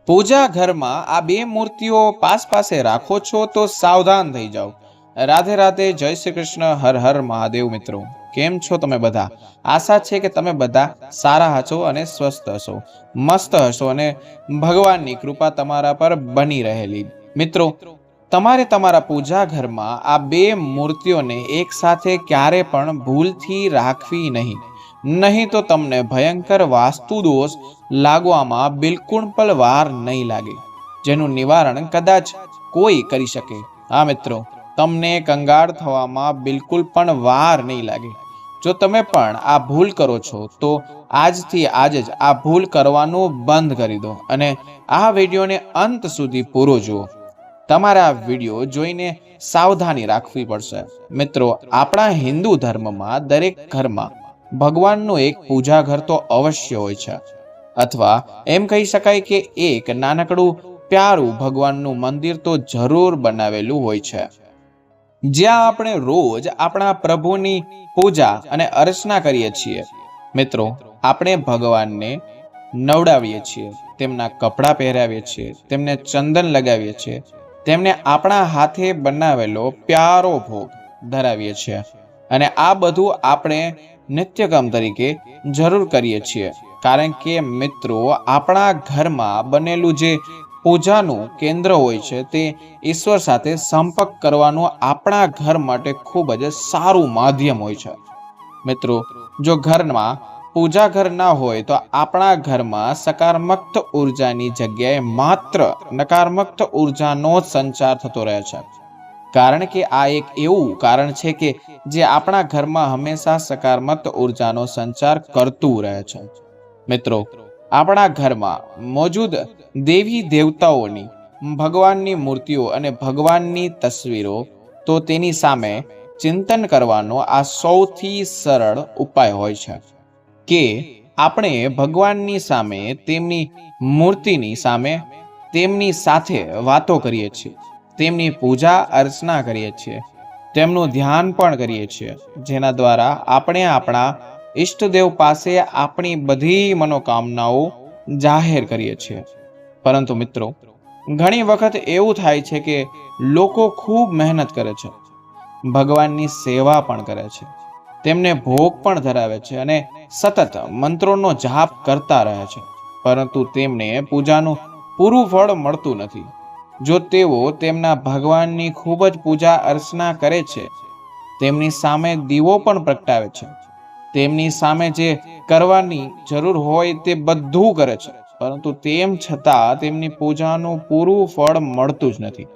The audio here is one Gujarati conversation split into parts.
પૂજા ઘરમાં આ બે મૂર્તિઓ પાસે રાખો છો તો સાવધાન થઈ જાઓ। રાધે રાધે, જય શ્રી કૃષ્ણ, હર હર મહાદેવ। મિત્રો કેમ છો તમે બધા? આશા છે કે તમે બધા સારા હશો અને સ્વસ્થ હશો, મસ્ત હશો અને ભગવાનની કૃપા તમારા પર બની રહેલી। મિત્રો, તમારે તમારા પૂજા ઘરમાં આ બે મૂર્તિઓને એક સાથે ક્યારે પણ ભૂલથી રાખવી નહીં તો તમને ભયંકર વાસ્તુ દોષ લાગવામાં બિલકુલ પણ વાર નહીં લાગે, જેનું નિવારણ કદાચ કોઈ કરી શકે। હા મિત્રો, તમને કંગાળ થવામાં બિલકુલ પણ વાર નહીં લાગે। જો તમે પણ આ ભૂલ કરો છો તો આજથી આજ જ આ ભૂલ કરવાનું બંધ કરી દો અને આ વિડીયોને અંત સુધી પૂરો જુઓ। તમારે આ વિડીયો જોઈને સાવધાની રાખવી પડશે। મિત્રો, આપણા હિન્દુ ધર્મમાં દરેક ઘરમાં ભગવાનનું એક પૂજા ઘર તો અવશ્ય હોય છે, અથવા એમ કહી શકાય કે એક નાનકડું પ્યારું ભગવાનનું મંદિર તો જરૂર બનાવેલું હોય છે, જ્યાં આપણે રોજ આપણા પ્રભુની પૂજા અને અર્ચના કરીએ છીએ। મિત્રો, આપણે ભગવાનને નવડાવીએ છીએ, તેમના કપડાં પહેરાવીએ છીએ, તેમને ચંદન લગાવીએ છીએ, તેમને આપણા હાથે બનાવેલો પ્યારો ભોગ ધરાવીએ છીએ અને આ બધું આપણે નિત્યકર્મ તરીકે જરૂર કરીએ છીએ, કારણ કે મિત્રો, આપણા ઘરમાં બનેલું જે પૂજાનું કેન્દ્ર હોય છે તે ઈશ્વર સાથે સંપર્ક કરવાનું આપણા ઘર માટે ખૂબ જ સારું માધ્યમ હોય છે। મિત્રો, જો ઘરમાં પૂજા ઘર ના હોય તો આપણા ઘરમાં સકારાત્મક ઉર્જાની જગ્યાએ માત્ર નકારાત્મક ઉર્જાનો જ સંચાર થતો રહે છે, કારણ કે આ એક એવું કારણ છે કે જે આપણા ઘરમાં હંમેશા સકારાત્મક ઉર્જાનો સંચાર કરતું રહે છે। મિત્રો, આપણા ઘરમાં મોજૂદ દેવી દેવતાઓની, ભગવાનની મૂર્તિઓ અને ભગવાનની તસવીરો તો તેની સામે ચિંતન કરવાનો આ સૌથી સરળ ઉપાય હોય છે કે આપણે ભગવાનની સામે, તેમની મૂર્તિની સામે, તેમની સાથે વાતો કરીએ છીએ, તેમની પૂજા અર્ચના કરીએ છીએ, તેમનું ધ્યાન પણ કરીએ છીએ, જેના દ્વારા આપણે આપણા ઈષ્ટદેવ પાસે આપણી બધી મનોકામનાઓ જાહેર કરીએ છીએ। પરંતુ મિત્રો, ઘણી વખત એવું થાય છે કે લોકો ખૂબ મહેનત કરે છે, ભગવાનની સેવા પણ કરે છે, તેમને ભોગ પણ ધરાવે છે અને સતત મંત્રોનો જાપ કરતા રહે છે, પરંતુ તેમને પૂજાનું પૂરું ફળ મળતું નથી। જો તેઓ તેમના ભગવાનની ખૂબ જ પૂજા અર્ચના કરે છે, તેમની સામે દીવો પણ પ્રગટાવે છે, તેમની સામે જે કરવાની જરૂર હોય તે બધું કરે છે, પરંતુ તેમ છતાં તેમની પૂજાનું પૂરું ફળ મળતું જ નથી।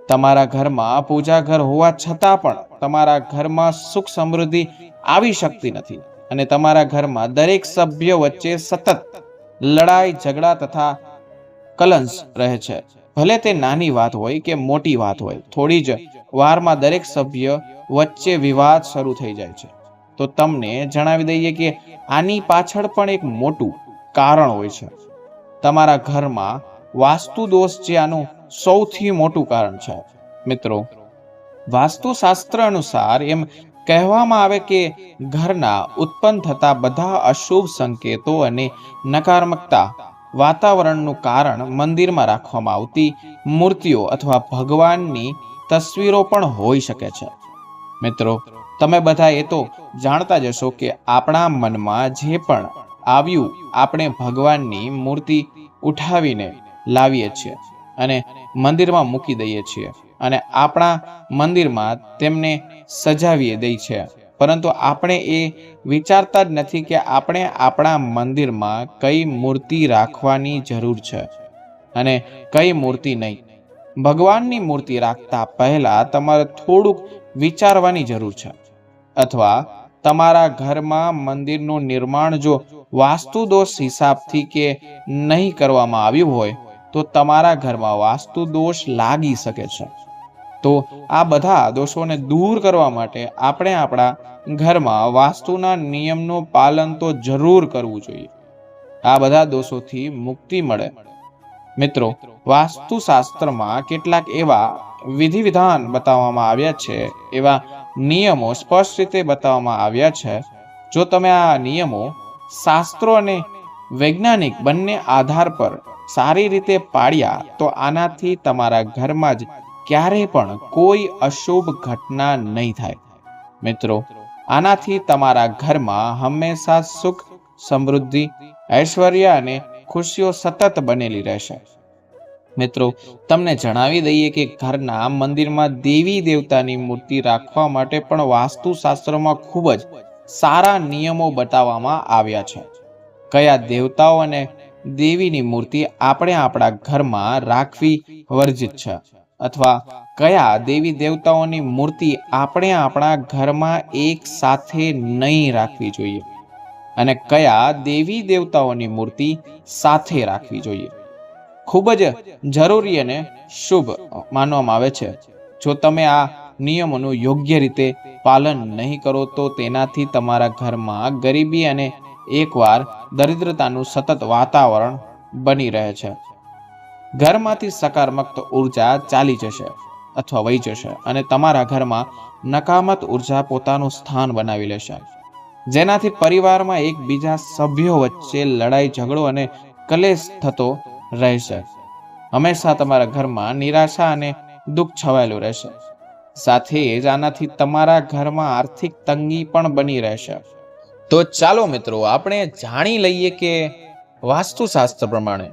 તમારા ઘરમાં પૂજા ઘર હોવા છતાં પણ તમારા ઘરમાં સુખ સમૃદ્ધિ આવી શકતી નથી અને તમારા ઘરમાં દરેક સભ્ય વચ્ચે સતત લડાઈ ઝઘડા તથા કલંશ રહે છે। ભલે તે નાની વાત હોય કે મોટી વાત હોય, થોડી જ વારમાં દરેક સભ્ય વચ્ચે વિવાદ શરૂ થઈ જાય છે। તો તમને જણાવી દઈએ કે આની પાછળ પણ એક મોટું કારણ હોય છે, તમારા ઘરમાં વાસ્તુ દોષ જે આનું સૌથી મોટું કારણ છે। મિત્રો, વાસ્તુશાસ્ત્ર અનુસાર એમ કહેવામાં આવે કે ઘરના ઉત્પન્ન થતા બધા અશુભ સંકેતો અને નકારાત્મકતા વાતાવરણનું કારણ મંદિરમાં રાખવામાં આવતી મૂર્તિઓ અથવા ભગવાનની તસવીરો પણ હોઈ શકે છે। મિત્રો, તમે બધા એ તો જાણતા જ હશો કે આપણા મનમાં જે પણ આવ્યું આપણે ભગવાનની મૂર્તિ ઉઠાવીને લાવીએ છીએ અને મંદિરમાં મૂકી દઈએ છીએ અને આપણા મંદિરમાં તેમને સજાવીએ દઈએ છીએ, પરંતુ આપણે એ વિચારતા જ નથી કે આપણે આપણા મંદિરમાં કઈ મૂર્તિ રાખવાની જરૂર છે અને કઈ મૂર્તિ નહીં। ભગવાનની મૂર્તિ રાખતા પહેલા તમારે થોડુંક વિચારવાની જરૂર છે, અથવા તમારા ઘરમાં મંદિરનું નિર્માણ જો વાસ્તુ દોષ હિસાબથી કે નહીં કરવામાં આવ્યું હોય તો તમારા ઘરમાં વાસ્તુ દોષ લાગી શકે છે। તો આ બધા દોષોને દૂર કરવા માટે આપણે આપણા ઘરમાં વાસ્તુના નિયમનું પાલન તો જરૂર કરવું જોઈએ, આ બધા દોષોથી મુક્તિ મળે। મિત્રો, વાસ્તુશાસ્ત્રમાં કેટલાક એવા વિધિ વિધાન બતાવવામાં આવ્યા છે, એવા નિયમો સ્પષ્ટ રીતે બતાવવામાં આવ્યા છે, જો તમે આ નિયમો શાસ્ત્રો અને વૈજ્ઞાનિક બંને આધાર પર સારી રીતે પાળ્યા તો આનાથી તમારા ઘરમાં જ ક્યારેય પણ કોઈ અશુભ ઘટના નહીં થાય. મિત્રો, આનાથી તમારા ઘરમાં હંમેશા સુખ, સમૃદ્ધિ, ઐશ્વર્ય અને ખુશીઓ સતત બનેલી રહેશે. મિત્રો, તમને જણાવી દઈએ કે ઘરના મંદિરમાં દેવી દેવતાની મૂર્તિ રાખવા માટે પણ વાસ્તુશાસ્ત્રમાં ખૂબ જ સારા નિયમો બતાવવામાં આવ્યા છે. કયા દેવતાઓ અને દેવીની મૂર્તિ આપણે આપણા ઘરમાં રાખવી વર્જિત છે, અથવા કયા દેવી દેવતાઓની મૂર્તિ આપણે આપણા ઘરમાં એક સાથે નહીં રાખવી જોઈએ, અને કયા દેવી દેવતાઓની મૂર્તિ સાથે રાખવી જોઈએ. ખૂબ જ જરૂરી અને શુભ માનવામાં આવે છે. જો તમે આ નિયમોનું યોગ્ય રીતે પાલન નહીં કરો તો તેનાથી તમારા ઘરમાં ગરીબી અને એકવાર દરિદ્રતાનું સતત વાતાવરણ બની રહે છે. ઘરમાંથી સકારાત્મક ઉર્જા ચાલી જશે અથવા વહી જશે અને તમારા ઘરમાં નકારાત્મક ઉર્જા પોતાનું સ્થાન બનાવી લેશે, જેનાથી પરિવારમાં એકબીજા સભ્યો વચ્ચે લડાઈ, ઝઘડો અને કલેશ થતો રહેશે. હંમેશા તમારા ઘરમાં નિરાશા અને દુઃખ છવાયેલું રહેશે. સાથે જ આનાથી તમારા ઘરમાં આર્થિક તંગી પણ બની રહેશે. તો ચાલો મિત્રો, આપણે જાણી લઈએ કે વાસ્તુશાસ્ત્ર પ્રમાણે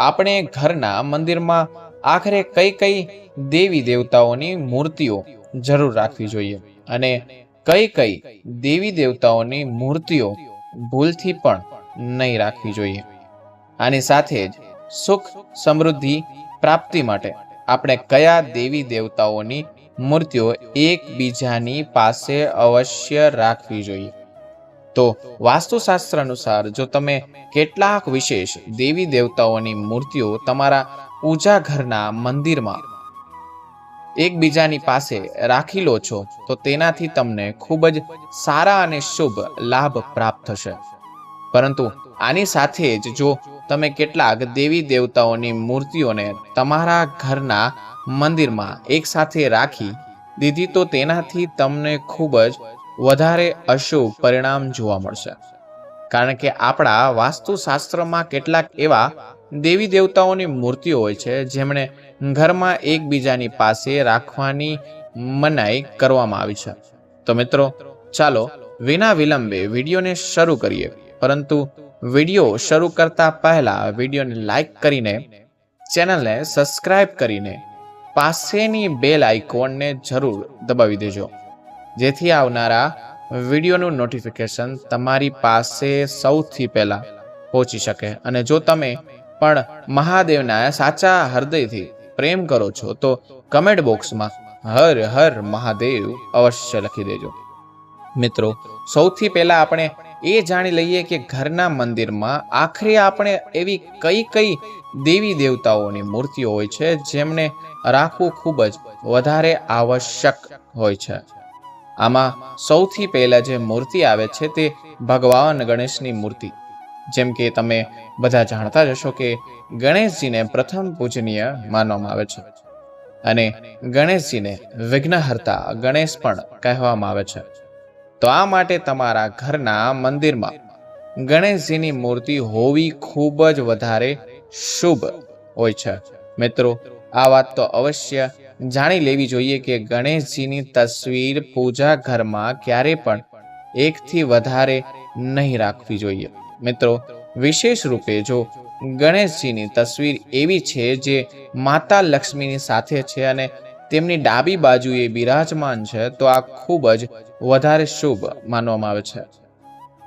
આપણે ઘરના મંદિરમાં આખરે કઈ કઈ દેવી દેવતાઓની મૂર્તિઓ જરૂર રાખવી જોઈએ અને કઈ કઈ દેવી દેવતાઓની મૂર્તિઓ ભૂલથી પણ નહીં રાખવી જોઈએ. આની સાથે જ સુખ, સમૃદ્ધિ, પ્રાપ્તિ માટે આપણે કયા દેવી દેવતાઓની મૂર્તિઓ એકબીજાની પાસે અવશ્ય રાખવી જોઈએ. તો વાસ્તુશાસ્ત્ર અનુસાર જો તમે કેટલાક વિશેષ દેવી દેવતાઓની મૂર્તિઓ તમારા પૂજા ઘરના મંદિરમાં એકબીજાની પાસે રાખી લો છો તો તેનાથી તમને ખૂબ જ સારા અને શુભ લાભ પ્રાપ્ત થશે. પરંતુ આની સાથે જ જો તમે કેટલાક દેવી દેવતાઓની મૂર્તિઓને તમારા ઘરના મંદિરમાં એકસાથે રાખી દીધી તો તેનાથી તમને ખૂબ જ વધારે અશુભ પરિણામ જોવા મળશે. કારણ કે આપણા વાસ્તુશાસ્ત્રમાં કેટલાક એવા દેવી દેવતાઓની મૂર્તિઓ હોય છે જેમણે ઘરમાં એકબીજાની પાસે રાખવાની મનાઈ કરવામાં આવી છે. તો મિત્રો, ચાલો વિના વિલંબે વિડીયોને શરૂ કરીએ. પરંતુ વિડીયો શરૂ કરતા પહેલા વિડીયોને લાઈક કરીને, ચેનલને સબસ્ક્રાઇબ કરીને પાસેની બેલ આઇકોનને જરૂર દબાવી દેજો, જેથી આવનારા વિડીયોનું નોટિફિકેશન તમારી પાસે સૌથી પહેલા પહોંચી શકે. અને જો તમે પણ મહાદેવના સાચા હૃદયથી પ્રેમ કરો છો તો કમેન્ટ બોક્સમાં હર હર મહાદેવ અવશ્ય લખી દેજો. મિત્રો, સૌથી પહેલા આપણે એ જાણી લઈએ કે ઘરના મંદિરમાં આખરે આપણે એવી કઈ કઈ દેવી દેવતાઓની મૂર્તિઓ હોય છે જેમને રાખવું ખૂબ જ વધારે આવશ્યક હોય છે. આમાં સૌથી પહેલા જે મૂર્તિ આવે છે તે ભગવાન ગણેશની મૂર્તિ. જેમ કે તમે બધા જાણતા જ હશો કે ગણેશજીને પ્રથમ પૂજનીય માનવામાં આવે છે અને ગણેશજીને વિઘ્નહર્તા ગણેશ પણ કહેવામાં આવે છે. તો આ માટે તમારા ઘરના મંદિરમાં ગણેશજીની મૂર્તિ હોવી ખૂબ જ વધારે શુભ હોય છે. મિત્રો, આ વાત તો અવશ્ય જાણી લેવી જોઈએ કે ગણેશજીની તસવીર પૂજા ઘરમાં ક્યારે પણ એકથી વધારે નહીં રાખવી જોઈએ. મિત્રો, વિશેષ રૂપે જો ગણેશજીની તસવીર એવી છે જે માતા લક્ષ્મીની સાથે છે અને તેમની ડાબી બાજુએ બિરાજમાન છે તો આ ખૂબ જ વધારે શુભ માનવામાં આવે છે.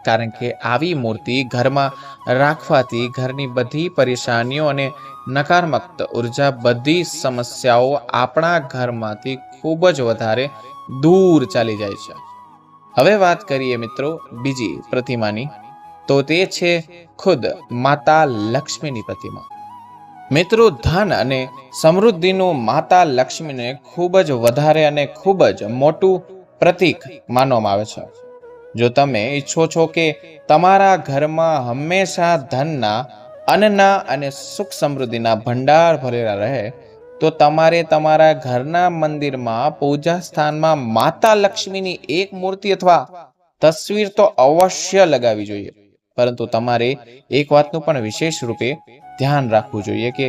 કારણ કે આવી મૂર્તિ ઘરમાં રાખવાથી ઘરની બધી પરેશાનીઓ અને નકારાત્મક ઉર્જા, બધી સમસ્યાઓ આપણા ઘરમાંથી ખૂબ જ વધારે દૂર ચાલી જાય છે. હવે વાત કરીએ મિત્રો બીજી પ્રતિમાની, તો તે છે ખુદ માતા લક્ષ્મીની પ્રતિમા. મિત્રો, ધન અને સમૃદ્ધિનું માતા લક્ષ્મીને ખૂબ જ વધારે અને ખૂબ જ મોટું પ્રતીક માનવામાં આવે છે. જો તમે ઈચ્છો છો કે તમારા ઘરમાં હંમેશા ધનના, અન્નના અને સુખ સમૃદ્ધિના ભંડાર ભરેલા રહે તો તમારે તમારા ઘરના મંદિરમાં પૂજા સ્થાનમાં માતા લક્ષ્મીની એક મૂર્તિ અથવા તસવીર તો અવશ્ય લગાવવી જોઈએ. પરંતુ તમારે એક વાતનું પણ વિશેષ રૂપે ધ્યાન રાખવું જોઈએ કે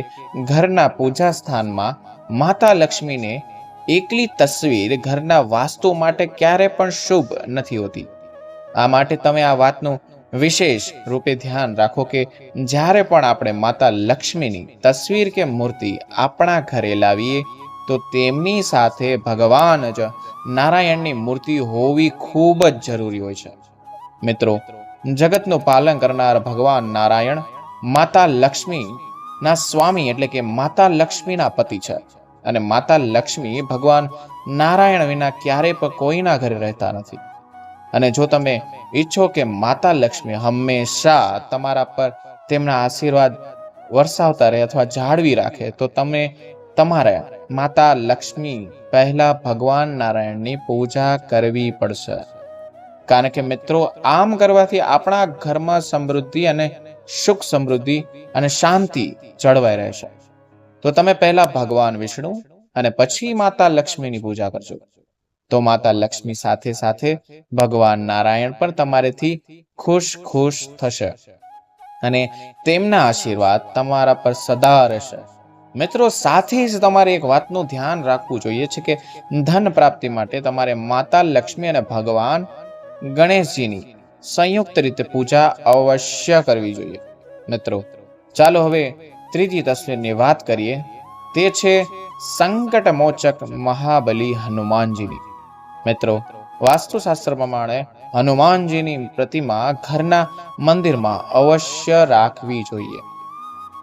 ઘરના પૂજા સ્થાનમાં માતા લક્ષ્મીને એકલી તસવીર ઘરના વાસ્તુ માટે ક્યારે પણ શુભ નથી હોતી. આ માટે તમે આ વાતનું વિશેષ રૂપે ધ્યાન રાખો કે જ્યારે પણ આપણે માતા લક્ષ્મીની તસવીર કે મૂર્તિ આપણા ઘરે લાવીએ તો તેમની સાથે ભગવાન જ નારાયણની મૂર્તિ હોવી ખૂબ જ જરૂરી હોય છે. મિત્રો, જગતનું પાલન કરનાર ભગવાન નારાયણ માતા લક્ષ્મીના સ્વામી એટલે કે માતા લક્ષ્મીના પતિ છે. અને માતા લક્ષ્મી ભગવાન નારાયણ વિના ક્યારેય પણ કોઈના ઘરે રહેતા નથી. અને જો તમે ઈચ્છો કે માતા લક્ષ્મી હંમેશા તમારા પર તેમના આશીર્વાદ વરસાવતા રહે અથવા જાળવી રાખે તો તમે તમારે માતા લક્ષ્મી પહેલા ભગવાન નારાયણની પૂજા કરવી પડશે. કારણ કે મિત્રો, આમ કરવાથી આપણા ઘરમાં સમૃદ્ધિ અને સુખ સમૃદ્ધિ અને શાંતિ જળવાઈ રહેશે. તો તમે પહેલા ભગવાન વિષ્ણુ અને પછી માતા લક્ષ્મીની પૂજા કરજો. તો માતા લક્ષ્મી સાથે સાથે ભગવાન નારાયણ પણ તમારેથી ખુશ થશે અને તેમના આશીર્વાદ તમારા પર સદા રહેશે. મિત્રો, સાથે જ તમારે એક વાતનું ધ્યાન રાખવું જોઈએ છે કે ધન પ્રાપ્તિ માટે તમારે માતા લક્ષ્મી અને ભગવાન ગણેશજીની સંયુક્ત રીતે પૂજા અવશ્ય કરવી જોઈએ. મિત્રો, ચાલો હવે ત્રીજી તસવીરની વાત કરીએ. તે છે સંકટ મોચક મહાબલી હનુમાનજીની. મિત્રો, વાસ્તુશાસ્ત્ર પ્રમાણે હનુમાનજીની પ્રતિમા ઘરના મંદિરમાં અવશ્ય રાખવી જોઈએ.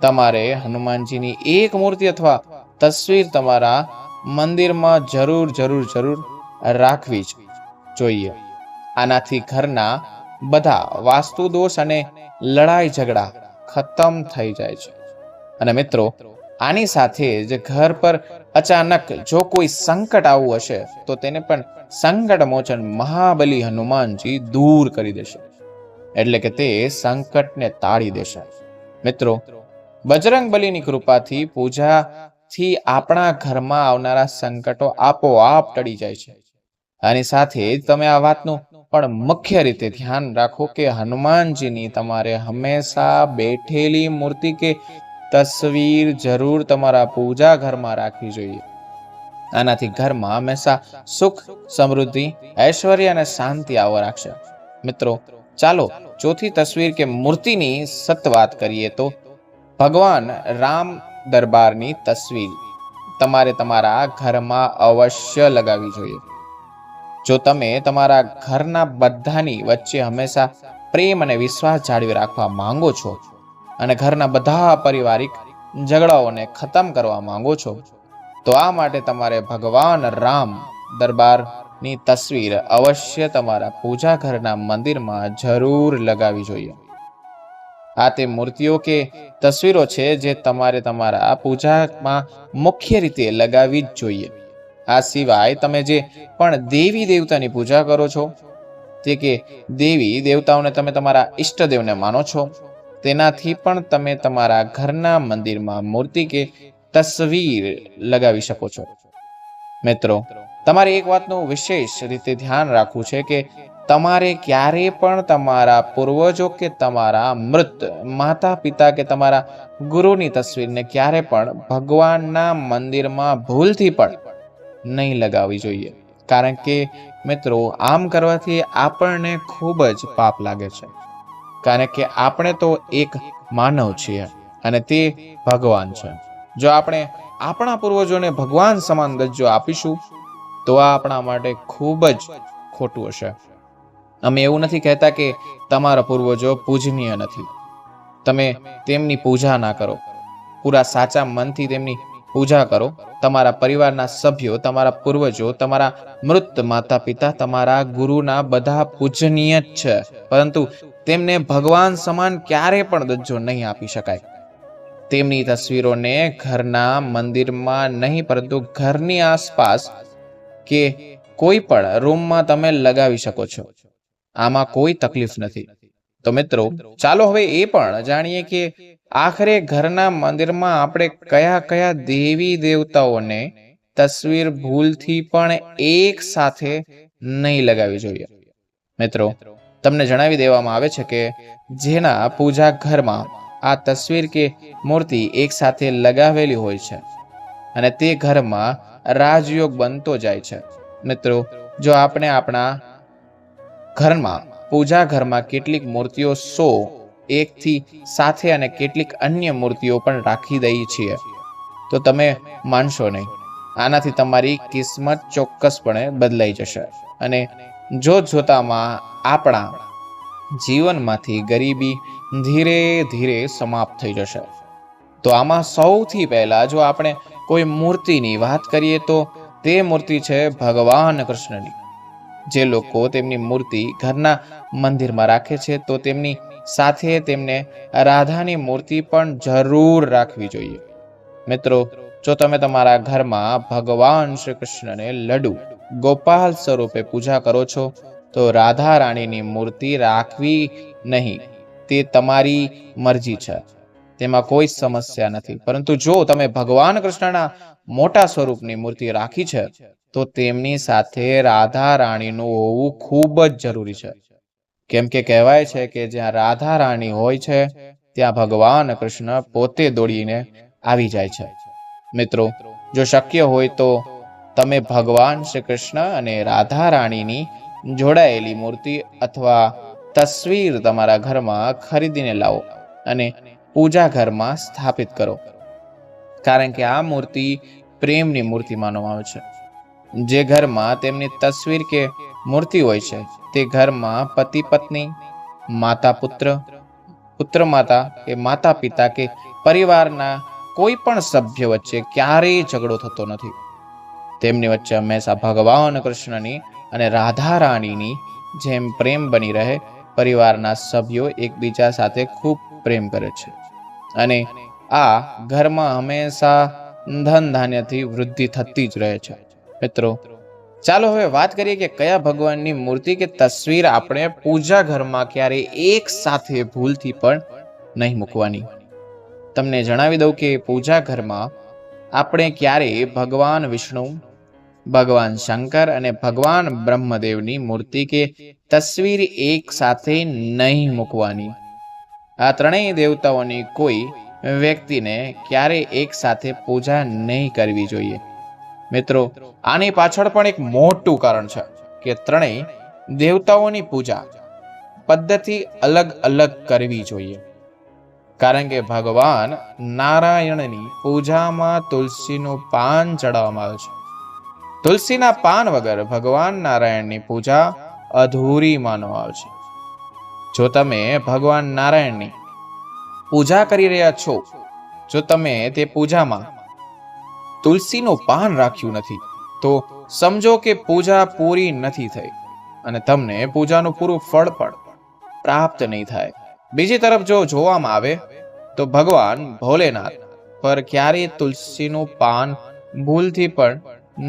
તમારે હનુમાનજીની એક મૂર્તિ અથવા તસવીર તમારા મંદિરમાં જરૂર રાખવી જ જોઈએ. આનાથી ઘરના બધા વાસ્તુ દોષ અને લડાઈ ઝઘડા ખતમ થઈ જાય છે. અને મિત્રો, આની સાથે જ ઘર પર અચાનક જો કોઈ સંકટ આવવું હશે તો તેને પણ સંકટ મોચન મહાબલી હનુમાનજી દૂર કરી દેશે. એટલે કે તે સંકટને તાળી દેશે. મિત્રો, બજરંગ બલીની કૃપાથી પૂજાથી આપણા ઘરમાં આવનારા સંકટો આપોઆપ ટળી જાય છે. આની સાથે જ તમે આ વાતનું પણ મુખ્ય રીતે ધ્યાન રાખો કે હનુમાનજીની તમારે હંમેશા બેઠેલી મૂર્તિ કે તસવીર જરૂર તમારા પૂજા ઘરમાં રાખવી જોઈએ. આનાથી ઘરમાં હંમેશા સુખ સમૃદ્ધિ ઐશ્વર્ય અને શાંતિ આવો રાખશે. મિત્રો, ચાલો ચોથી તસવીર કે મૂર્તિની સત વાત કરીએ તો ભગવાન રામ દરબારની તસવીર તમારે તમારા ઘરમાં અવશ્ય લગાવવી જોઈએ. જો તમે તમારા ઘરના બધાની વચ્ચે હંમેશા પ્રેમ અને વિશ્વાસ જાળવી રાખવા માંગો છો અને ઘરના બધા પારિવારિક ઝઘડાઓને ખતમ કરવા માંગો છો તો આ માટે તમારે ભગવાન રામ દરબારની તસવીર અવશ્ય તમારા પૂજા ઘરના મંદિરમાં જરૂર લગાવવી જોઈએ. આ તે મૂર્તિઓ કે તસવીરો છે જે તમારે તમારા પૂજામાં મુખ્ય રીતે લગાવવી જ જોઈએ. આ સિવાય તમે જે પણ દેવી દેવતાની પૂજા કરો છો તે કે દેવી દેવતાઓને તમે તમારા ઈષ્ટદેવને માનો છો તેનાથી પણ તમે તમારા ઘરના મંદિરમાં મૂર્તિ કે તસવીર લગાવી શકો છો. મિત્રો, તમારે એક વાતનું વિશેષ રીતે ધ્યાન રાખવું છે કે તમારે ક્યારે પણ તમારા પૂર્વજો કે તમારા મૃત માતા પિતા કે તમારા ગુરુની તસવીરને ક્યારે પણ ભગવાનના મંદિરમાં ભૂલથી પણ નહીં લગાવવી જોઈએ. કારણ કે મિત્રો, આમ કરવાથી આપણને ખૂબ જ પાપ લાગે છે. કારણ કે આપણે તો એક માનવ છીએ અને તે ભગવાન છે. જો આપણે આપણા પૂર્વજોને ભગવાન સમાન દરજ્જો આપીશું તો આ આપણા માટે ખૂબ જ ખોટું હશે. અમે એવું નથી કહેતા કે તમારા પૂર્વજો પૂજનીય નથી, તમે તેમની પૂજા ના કરો. પૂરા સાચા મનથી તેમની પૂજા કરો. તમારા પરિવારના સભ્યો, તમારા પૂર્વજો, તમારા મૃત માતા પિતા, તમારા ગુરુના બધા પૂજનીય જ છે, પરંતુ તેમને ભગવાન સમાન ક્યારે પણ દરજ્જો નહીં આપી શકાય. તેમની તસવીરોને ઘરના મંદિરમાં નહીં પરંતુ ઘરની આસપાસ કે કોઈ પણ રૂમમાં તમે લગાવી શકો છો. આમાં કોઈ તકલીફ નથી. તો મિત્રો, ચાલો હવે એ પણ જાણીએ કે આખરે ઘરના મંદિરમાં આપણે કયા કયા દેવી દેવતાઓને તસવીર ભૂલથી પણ એક સાથે નહીં લગાવવી જોઈએ. મિત્રો, તમને જણાવી દેવામાં આવે છે કે જેના પૂજા ઘરમાં આ તસવીર કે મૂર્તિ એક સાથે લગાવેલી હોય છે અને તે ઘરમાં રાજયોગ બનતો જાય છે. મિત્રો, જો આપણે આપણા ઘરમાં પૂજા ઘરમાં કેટલીક મૂર્તિઓ એકથી સાથે અને કેટલીક અન્ય મૂર્તિઓ પણ રાખી દઈએ છીએ તો તમે માનશો નહીં, આનાથી તમારી કિસ્મત ચોક્કસપણે બદલાઈ જશે અને જોતામાં આપણા જીવનમાંથી ગરીબી ધીરે ધીરે સમાપ્ત થઈ જશે. તો આમાં સૌથી પહેલા જો આપણે કોઈ મૂર્તિની વાત કરીએ તો તે મૂર્તિ છે ભગવાન કૃષ્ણની. જે લોકો તેમની મૂર્તિ ઘરના મંદિરમાં રાખે છે તો તેમની સાથે તેમને રાધાની મૂર્તિ પણ જરૂર રાખવી જોઈએ. મિત્રો, જો તમે તમારા ઘરમાં ભગવાન શ્રી કૃષ્ણને લડ્ડુ ગોપાલ સ્વરૂપે પૂજા કરો છો તો રાધા રાણીની મૂર્તિ રાખવી નહીં, તે તમારી મરજી છે, તેમાં કોઈ સમસ્યા નથી. પરંતુ જો તમે ભગવાન કૃષ્ણના મોટા સ્વરૂપની મૂર્તિ રાખી છે તો તેમની સાથે રાધા રાણીનું હોવું ખૂબ જ જરૂરી છે. કેમ કે કહેવાય છે કે જ્યાં રાધા રાણી હોય છે ત્યાં ભગવાન કૃષ્ણ પોતે દોડીને આવી જાય છે. મિત્રો, જો શક્ય હોય તો તમે ભગવાન શ્રી કૃષ્ણ અને રાધા રાણીની જોડાયેલી મૂર્તિ અથવા તસવીર તમારા ઘરમાં ખરીદીને લાવો અને પૂજા ઘરમાં સ્થાપિત કરો, કારણ કે આ મૂર્તિ પ્રેમની મૂર્તિ માનવામાં આવે છે. જે ઘરમાં તેમની તસવીર કે મૂર્તિ હોય છે તે ઘરમાં પતિ પત્ની, માતા પુત્ર, પુત્ર માતા કે માતા પિતા કે પરિવારના કોઈ પણ સભ્ય વચ્ચે ક્યારેય ઝઘડો થતો નથી. તેમની વચ્ચે હંમેશા ભગવાન કૃષ્ણની અને રાધા રાણીની જેમ પ્રેમ બની રહે. પરિવારના સભ્યો એકબીજા સાથે ખૂબ પ્રેમ કરે છે અને આ ઘરમાં હંમેશા ધન ધાન્યથી વૃદ્ધિ થતી જ રહે છે. મિત્રો, ચાલો હવે વાત કરીએ કે કયા ભગવાનની મૂર્તિ કે તસવીર આપણે પૂજા ઘરમાં ક્યારેય એક સાથે ભૂલથી પણ નહીં મૂકવાની. તમને જણાવી દઉં કે પૂજા ઘરમાં આપણે ક્યારેય ભગવાન વિષ્ણુ, ભગવાન શંકર અને ભગવાન બ્રહ્મદેવની મૂર્તિ કે તસવીર એક સાથે નહીં મૂકવાની. આ ત્રણેય દેવતાઓની કોઈ વ્યક્તિને ક્યારેય એક સાથે પૂજા નહીં કરવી જોઈએ. મિત્રો, આની પાછળ પણ એક મોટું કારણ છે કે ત્રણેય દેવતાઓની પૂજા પદ્ધતિ અલગ અલગ કરવી જોઈએ. કારણ કે ભગવાન નારાયણની પૂજામાં તુલસીનું પાન ચડાવવામાં આવે છે. તુલસીના પાન વગર ભગવાન નારાયણની પૂજા અધૂરી માનવામાં આવે છે. જો તમે ભગવાન નારાયણની પૂજા કરી રહ્યા છો, જો તમે તે પૂજામાં તુલસીનું પાન રાખ્યું નથી તો સમજો કે પૂજા પૂરી નથી થઈ અને તમને પૂજાનું પૂરું ફળ પણ પ્રાપ્ત નહીં થાય. બીજી તરફ જો જોવામાં આવે તો ભગવાન ભોલેનાથ પર ક્યારેય તુલસીનું પાન ભૂલથી પણ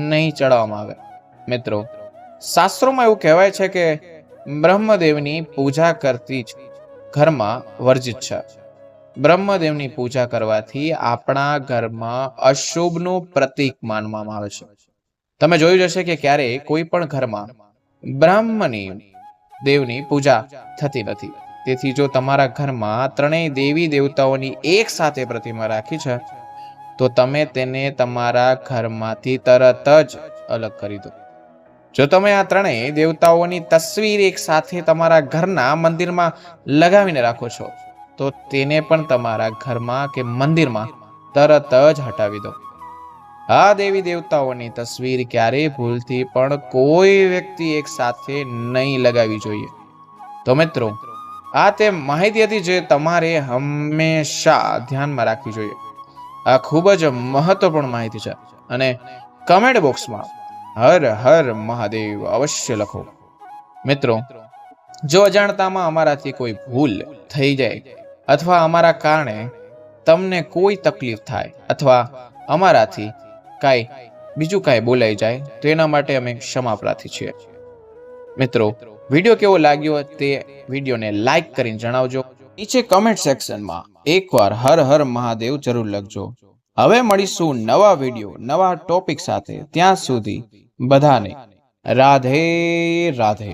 નહીં ચડાવવામાં આવે. મિત્રો, શાસ્ત્રોમાં એવું કહેવાય છે કે બ્રહ્મદેવની પૂજા કરતી જ ઘરમાં વર્જિત છે. બ્રહ્મદેવની પૂજા કરવાથી આપણા ઘરમાં અશુભનું પ્રતીક માનવામાં આવે છે. તમે જોયું જશે કે ક્યારેય કોઈ પણ ઘરમાં બ્રહ્મની દેવની પૂજા થતી નથી. તેથી જો તમારા ઘરમાં ત્રણેય દેવી દેવતાઓની એક સાથે પ્રતિમા રાખી છે તો તમે તેને તમારા ઘરમાંથી તરત જ અલગ કરી દો. જો તમે આ ત્રણેય દેવતાઓની તસવીર એક સાથે તમારા ઘરના મંદિરમાં લગાવીને રાખો છો તો તેને પણ તમારા ઘરમાં કે મંદિરમાં તરત જ હટાવી દો. આ દેવી દેવતાઓની તસવીર ક્યારેય ભૂલથી પણ કોઈ વ્યક્તિ એક સાથે નહીં લગાવી જોઈએ. તો મિત્રો, આ તે માહિતી હતી જે તમારે હંમેશા ધ્યાનમાં રાખવી જોઈએ. આ ખૂબ જ મહત્વપૂર્ણ માહિતી છે અને કમેન્ટ બોક્સમાં હર હર મહાદેવ અવશ્ય લખો. મિત્રો, જો અજાણતામાં અમારાથી કોઈ ભૂલ થઈ જાય અથવા અમારા કારણે તમને કોઈ તકલીફ થાય અથવા અમારાથી બીજું કાંઈ બોલાઈ જાય તો એના માટે અમે ક્ષમા પ્રાર્થી છીએ. મિત્રો, વિડીયો કેવો લાગ્યો તે વિડીયોને લાઈક કરીને જણાવજો. નીચે કમેન્ટ સેક્શનમાં એકવાર હર હર મહાદેવ જરૂર લખજો. હવે મળીશું નવા વિડીયો નવા ટોપિક સાથે. ત્યાં સુધી બધાને રાધે રાધે.